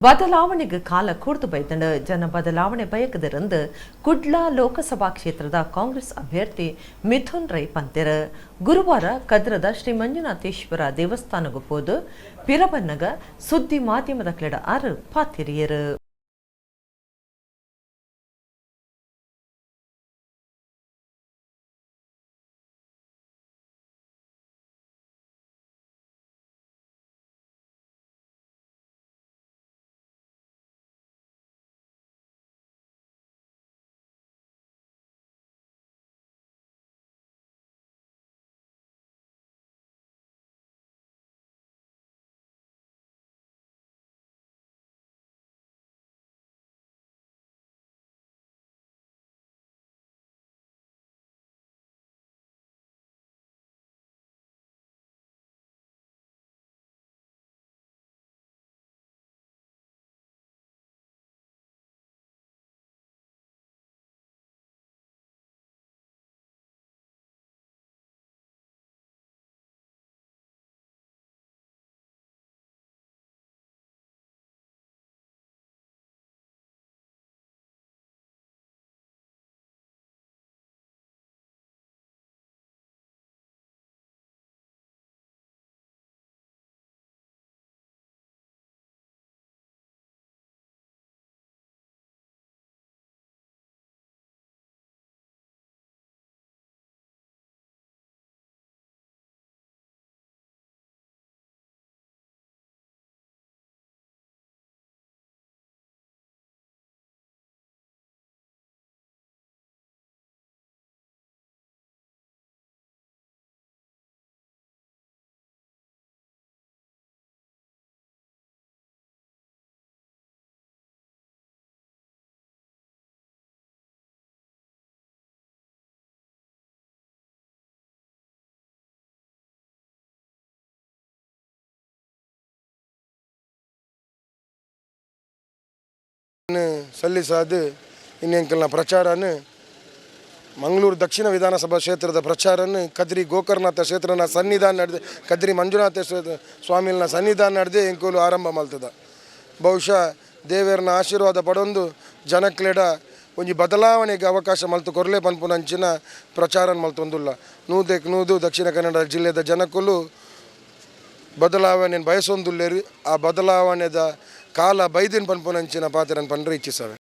ಬದಲಾವಣೆಗೆ ಕಾಲ ಕೂರ್ತು ಬೈತಂಡ ಜನ ಬದಲಾವಣೆ ಬಯಕದಿರಂದು ಕುಡ್ಲಾ ಲೋಕಸಭಾ ಕ್ಷೇತ್ರದ ಕಾಂಗ್ರೆಸ್ ಅಭ್ಯರ್ಥಿ ಮಿಥುನ್ ರೈ ಪಂತೆರ ಗುರುವಾರ ಕದ್ರದ ಶ್ರೀ ಮಂಜುನಾಥೇಶ್ವರ ದೇವಸ್ಥಾನಗೂ ಪೋದು ಪಿರಬನ್ನಗ ಸುದ್ದಿ ಮಾಧ್ಯಮದ ಕ್ಲೆಡ ಆರು ಪಾತಿರಿಯರು. ಸಲ್ಲಿಸಾದ ಇನ್ನೆಂಕಲ್ನ ಪ್ರಚಾರನ ಮಂಗಳೂರು ದಕ್ಷಿಣ ವಿಧಾನಸಭಾ ಕ್ಷೇತ್ರದ ಪ್ರಚಾರನ ಕದ್ರಿ ಗೋಕರ್ಣನಾಥ ಕ್ಷೇತ್ರನ ಸನ್ನಿಧಾನ ನಡೆದು ಕದ್ರಿ ಮಂಜುನಾಥ ಸ್ವಾಮಿನ ಸನ್ನಿಧಾನ ನಡೆದೇ ಎಂಕುಲು ಆರಂಭ ಮಲ್ತದ. ಬಹುಶಃ ದೇವರನ ಆಶೀರ್ವಾದ ಪಡೊಂದು ಜನಕ್ಲೆಡ ಒಂಜಿ ಬದಲಾವಣೆಗೆ ಅವಕಾಶ ಮಲ್ತು ಕೊರಲೆ ಪನ್ಪುನಂಚಿನ ಪ್ರಚಾರ ಮಲ್ತೊಂದುಲ್ಲ. ನೂದು ದಕ್ಷಿಣ ಕನ್ನಡ ಜಿಲ್ಲೆದ ಜನಕ್ಕೂ ಬದಲಾವಣೆ ಬಯಸೊಂದುಲ್ಲೇರು. ಆ ಬದಲಾವಣೆದ ಕಾಲ ಬೈದಿನ ಪನ್ಪುನಂಚಿನ ಪಾತ್ರನ ಪಂಡ್ರೆ ಇಚ್ಛಿಸವೆ.